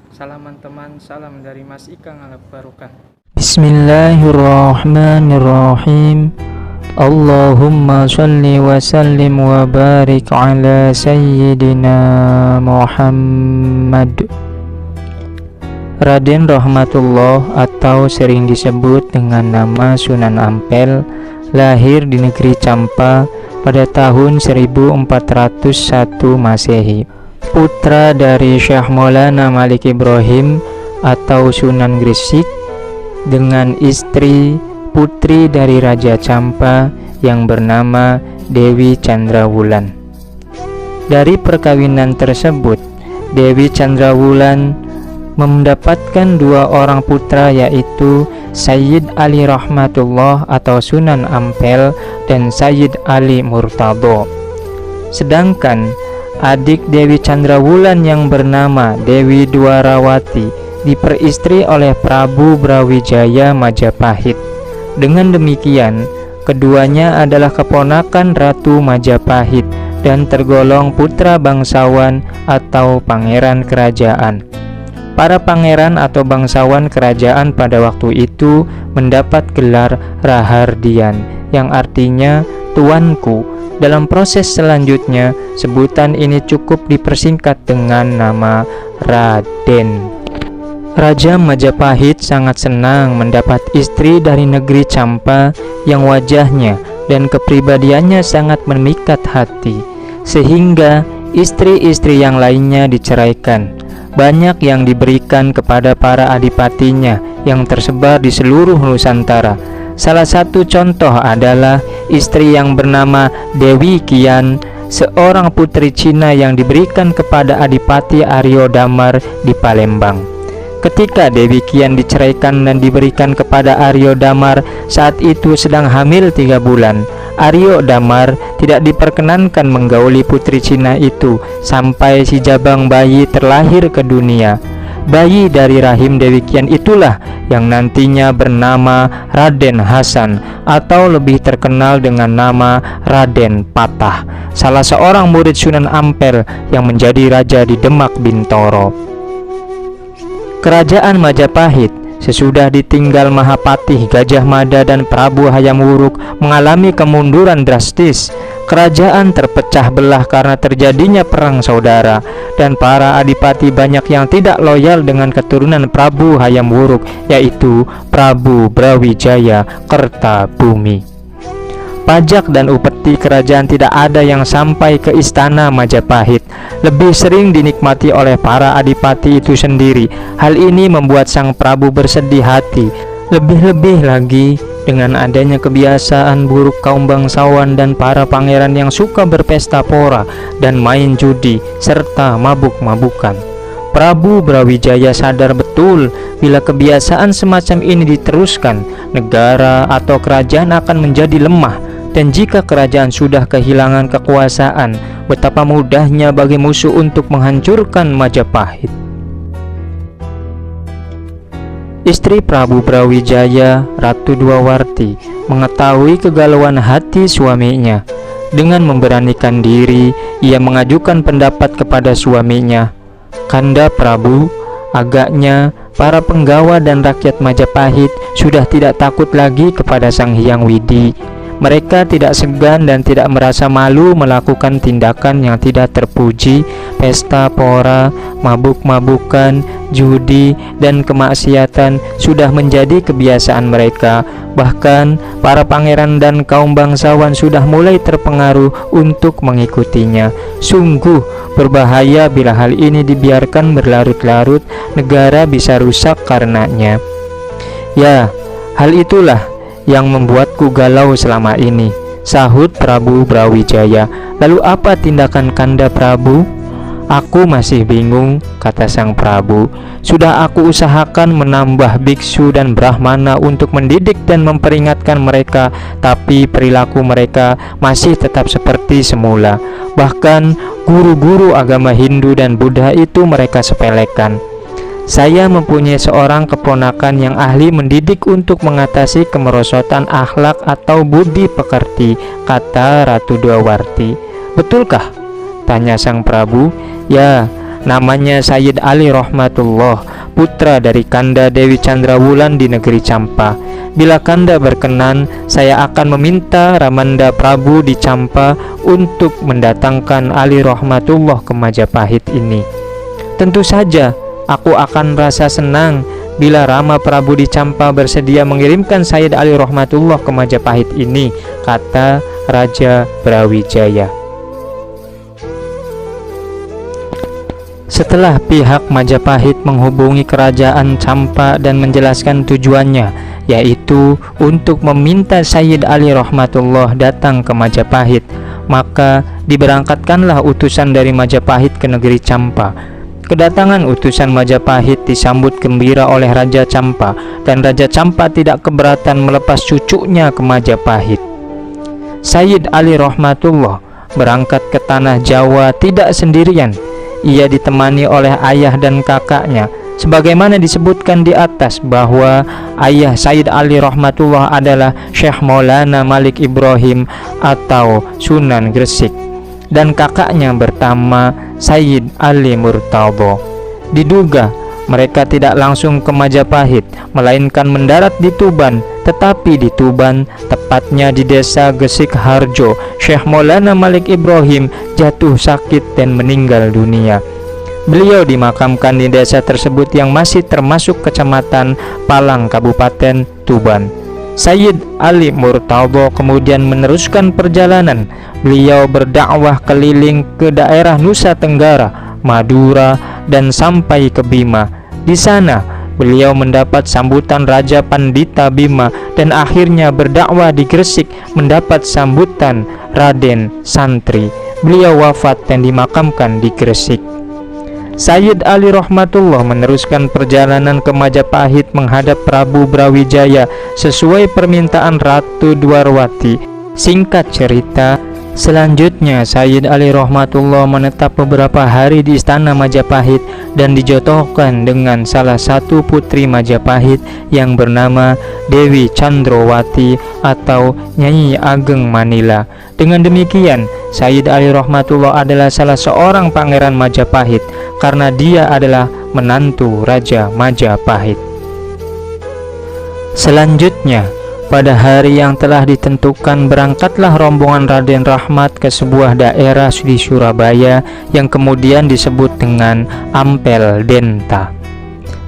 Salaman teman, salam dari Mas Ika Ngalap Barokah. Bismillahirrahmanirrahim. Allahumma salli wa sallim wa barik ala sayyidina Muhammad. Raden Rahmatullah atau sering disebut dengan nama Sunan Ampel lahir di negeri Campa pada tahun 1401 Masehi. Putra dari Syekh Maulana Malik Ibrahim atau Sunan Gresik dengan istri putri dari Raja Campa yang bernama Dewi Chandrawulan. Dari perkawinan tersebut, Dewi Chandrawulan mendapatkan dua orang putra, yaitu Sayyid Ali Rahmatullah atau Sunan Ampel dan Sayyid Ali Murtado. Sedangkan adik Dewi Chandrawulan yang bernama Dewi Dwarawati diperistri oleh Prabu Brawijaya Majapahit. Dengan demikian, keduanya adalah keponakan Ratu Majapahit dan tergolong putra bangsawan atau pangeran kerajaan. Para pangeran atau bangsawan kerajaan pada waktu itu mendapat gelar Rahardian yang artinya tuanku. Dalam proses selanjutnya, sebutan ini cukup dipersingkat dengan nama Raden. Raja Majapahit sangat senang mendapat istri dari negeri Campa yang wajahnya dan kepribadiannya sangat memikat hati, sehingga istri-istri yang lainnya diceraikan. Banyak yang diberikan kepada para adipatinya yang tersebar di seluruh Nusantara. Salah satu contoh adalah istri yang bernama Dewi Kian, seorang putri Cina yang diberikan kepada Adipati Aryo Damar di Palembang. Ketika Dewi Kian diceraikan dan diberikan kepada Aryo Damar, saat itu sedang hamil 3 bulan. Aryo Damar tidak diperkenankan menggauli putri Cina itu sampai si jabang bayi terlahir ke dunia. Bayi dari rahim Dewi Kian itulah yang nantinya bernama Raden Hasan atau lebih terkenal dengan nama Raden Patah, salah seorang murid Sunan Ampel yang menjadi raja di Demak Bintoro. Kerajaan Majapahit sesudah ditinggal Mahapatih Gajah Mada dan Prabu Hayam Wuruk mengalami kemunduran drastis. Kerajaan terpecah belah karena terjadinya perang saudara, dan para adipati banyak yang tidak loyal dengan keturunan Prabu Hayam Wuruk, yaitu Prabu Brawijaya Kertabumi. Pajak dan upeti kerajaan tidak ada yang sampai ke istana Majapahit, lebih sering dinikmati oleh para adipati itu sendiri. Hal ini membuat sang Prabu bersedih hati, lebih-lebih lagi dengan adanya kebiasaan buruk kaum bangsawan dan para pangeran yang suka berpesta pora dan main judi serta mabuk-mabukan. Prabu Brawijaya sadar betul bila kebiasaan semacam ini diteruskan, negara atau kerajaan akan menjadi lemah. Dan jika kerajaan sudah kehilangan kekuasaan, betapa mudahnya bagi musuh untuk menghancurkan Majapahit. Istri Prabu Brawijaya, Ratu Dwawarti, mengetahui kegalauan hati suaminya. Dengan memberanikan diri, ia mengajukan pendapat kepada suaminya. Kanda Prabu, agaknya para penggawa dan rakyat Majapahit sudah tidak takut lagi kepada Sang Hyang Widi. Mereka tidak segan dan tidak merasa malu melakukan tindakan yang tidak terpuji, pesta pora, mabuk-mabukan, judi, dan kemaksiatan sudah menjadi kebiasaan mereka. Bahkan para pangeran dan kaum bangsawan sudah mulai terpengaruh untuk mengikutinya. Sungguh berbahaya bila hal ini dibiarkan berlarut-larut, negara bisa rusak karenanya. Ya, hal itulah yang membuatku galau selama ini, sahut Prabu Brawijaya. Lalu apa tindakan Kanda Prabu? Aku masih bingung, kata sang Prabu. Sudah aku usahakan menambah biksu dan brahmana untuk mendidik dan memperingatkan mereka, tapi perilaku mereka masih tetap seperti semula. Bahkan guru-guru agama Hindu dan Buddha itu mereka sepelekan. Saya mempunyai seorang keponakan yang ahli mendidik untuk mengatasi kemerosotan akhlak atau budi pekerti, kata Ratu Dwawarti. Betulkah? Tanya sang Prabu. Ya, Namanya Sayyid Ali Rahmatullah, putra dari Kanda Dewi Chandrawulan di negeri Campa. Bila Kanda berkenan, saya akan meminta Ramanda Prabu di Campa untuk mendatangkan Ali Rahmatullah ke Majapahit ini. Tentu saja, aku akan merasa senang bila Rama Prabu di Campa bersedia mengirimkan Sayyid Ali Rahmatullah ke Majapahit ini, kata Raja Brawijaya. Setelah pihak Majapahit menghubungi kerajaan Campa dan menjelaskan tujuannya, yaitu untuk meminta Sayyid Ali Rahmatullah datang ke Majapahit, maka diberangkatkanlah utusan dari Majapahit ke negeri Campa. Kedatangan utusan Majapahit disambut gembira oleh Raja Campa, dan Raja Campa tidak keberatan melepas cucunya ke Majapahit. Sayyid Ali Rahmatullah berangkat ke tanah Jawa tidak sendirian. Ia ditemani oleh ayah dan kakaknya, sebagaimana disebutkan di atas bahwa ayah Sayyid Ali Rahmatullah adalah Syekh Maulana Malik Ibrahim atau Sunan Gresik, dan kakaknya bernama Sayyid Ali Murtadha. Diduga mereka tidak langsung ke Majapahit, melainkan mendarat di Tuban. Tetapi di Tuban, tepatnya di desa Gesik Harjo, Syekh Maulana Malik Ibrahim jatuh sakit dan meninggal dunia. Beliau dimakamkan di desa tersebut yang masih termasuk Kecamatan Palang, Kabupaten Tuban. Sayyid Ali Murtadha kemudian meneruskan perjalanan. Beliau berdakwah keliling ke daerah Nusa Tenggara, Madura, dan sampai ke Bima. Di sana beliau mendapat sambutan Raja Pandita Bima dan akhirnya berdakwah di Gresik mendapat sambutan Raden Santri. Beliau wafat dan dimakamkan di Gresik. Sayyid Ali Rahmatullah meneruskan perjalanan ke Majapahit menghadap Prabu Brawijaya sesuai permintaan Ratu Dwarwati. Singkat cerita, selanjutnya Sayyid Ali Rahmatullah menetap beberapa hari di istana Majapahit dan dijodohkan dengan salah satu putri Majapahit yang bernama Dewi Chandrawati atau Nyai Ageng Manila. Dengan demikian, Sayyid Ali Rahmatullah adalah salah seorang pangeran Majapahit karena dia adalah menantu Raja Majapahit. Selanjutnya, pada hari yang telah ditentukan, berangkatlah rombongan Raden Rahmat ke sebuah daerah di Surabaya yang kemudian disebut dengan Ampel Denta.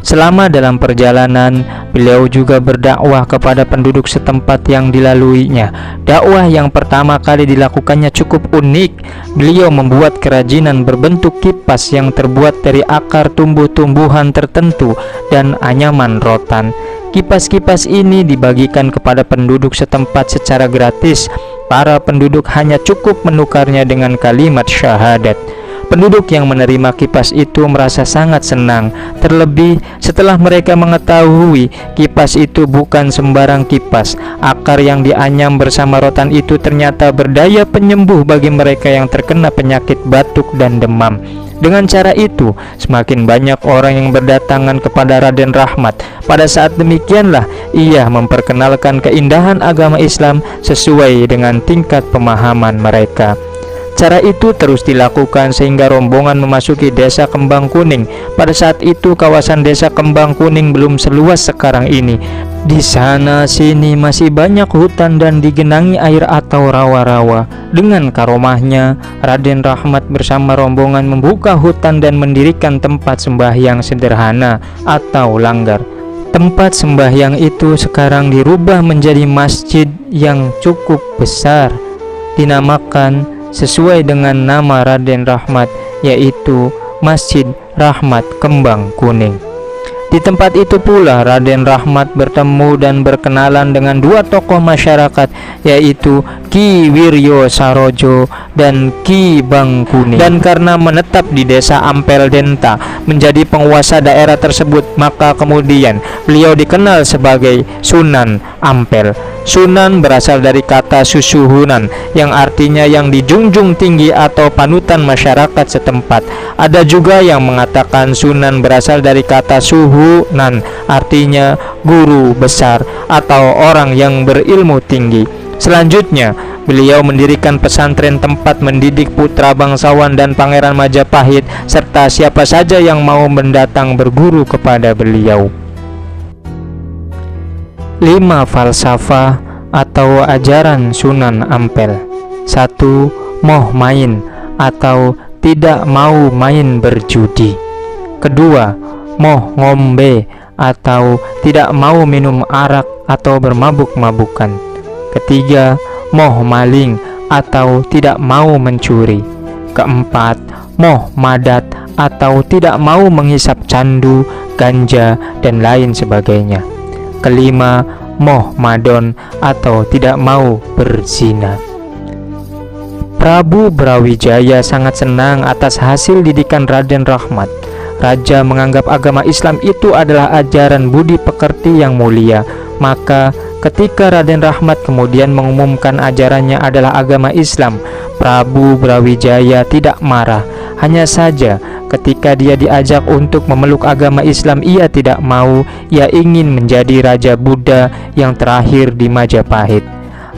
Selama dalam perjalanan, beliau juga berdakwah kepada penduduk setempat yang dilaluinya. Dakwah yang pertama kali dilakukannya cukup unik. Beliau membuat kerajinan berbentuk kipas yang terbuat dari akar tumbuh-tumbuhan tertentu dan anyaman rotan. Kipas-kipas ini dibagikan kepada penduduk setempat secara gratis. Para penduduk hanya cukup menukarnya dengan kalimat syahadat. Penduduk yang menerima kipas itu merasa sangat senang, terlebih setelah mereka mengetahui kipas itu bukan sembarang kipas. Akar yang dianyam bersama rotan itu ternyata berdaya penyembuh bagi mereka yang terkena penyakit batuk dan demam. Dengan cara itu, semakin banyak orang yang berdatangan kepada Raden Rahmat. Pada saat demikianlah ia memperkenalkan keindahan agama Islam sesuai dengan tingkat pemahaman mereka. Cara itu terus dilakukan sehingga rombongan memasuki desa Kembang Kuning. Pada saat itu kawasan desa Kembang Kuning belum seluas sekarang ini. Di sana sini masih banyak hutan dan digenangi air atau rawa-rawa. Dengan karomahnya, Raden Rahmat bersama rombongan membuka hutan dan mendirikan tempat sembahyang sederhana atau langgar. Tempat sembahyang itu sekarang dirubah menjadi masjid yang cukup besar, dinamakan sesuai dengan nama Raden Rahmat, yaitu Masjid Rahmat Kembang Kuning. Di tempat itu pula Raden Rahmat bertemu dan berkenalan dengan dua tokoh masyarakat, yaitu Ki Wiryo Sarojo dan Ki Bang Kuning. Dan karena menetap di desa Ampel Denta menjadi penguasa daerah tersebut, maka kemudian beliau dikenal sebagai Sunan Ampel. Sunan berasal dari kata susuhunan yang artinya yang dijunjung tinggi atau panutan masyarakat setempat. Ada juga yang mengatakan Sunan berasal dari kata suhunan, artinya guru besar atau orang yang berilmu tinggi. Selanjutnya, Beliau mendirikan pesantren tempat mendidik putra bangsawan dan Pangeran Majapahit serta siapa saja yang mau mendatang berguru kepada beliau. 5 falsafah atau ajaran Sunan Ampel. 1. Moh main atau tidak mau main berjudi. Kedua, moh ngombe atau tidak mau minum arak atau bermabuk-mabukan. Ketiga, moh maling atau tidak mau mencuri. Keempat, moh madat atau tidak mau menghisap candu, ganja, dan lain sebagainya. Kelima, moh madon atau tidak mau berzina. Prabu Brawijaya sangat senang atas hasil didikan Raden Rahmat. Raja menganggap agama Islam itu adalah ajaran budi pekerti yang mulia. Maka ketika Raden Rahmat kemudian mengumumkan ajarannya adalah agama Islam, Prabu Brawijaya tidak marah. Hanya saja ketika dia diajak untuk memeluk agama Islam, ia tidak mau. Ia ingin menjadi Raja Buddha yang terakhir di Majapahit.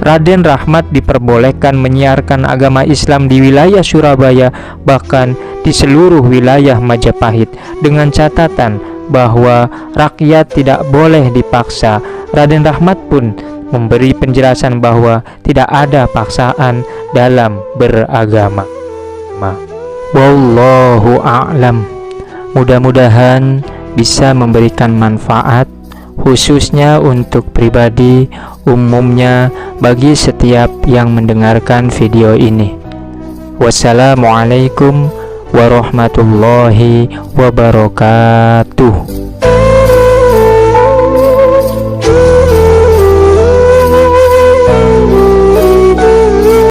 Raden Rahmat diperbolehkan menyiarkan agama Islam di wilayah Surabaya, bahkan di seluruh wilayah Majapahit, dengan catatan bahwa rakyat tidak boleh dipaksa. Raden Rahmat pun memberi penjelasan bahwa tidak ada paksaan dalam beragama. Wallahu a'lam. Mudah-mudahan bisa memberikan manfaat, khususnya untuk pribadi, umumnya bagi setiap yang mendengarkan video ini. Wassalamualaikum warahmatullahi wabarakatuh.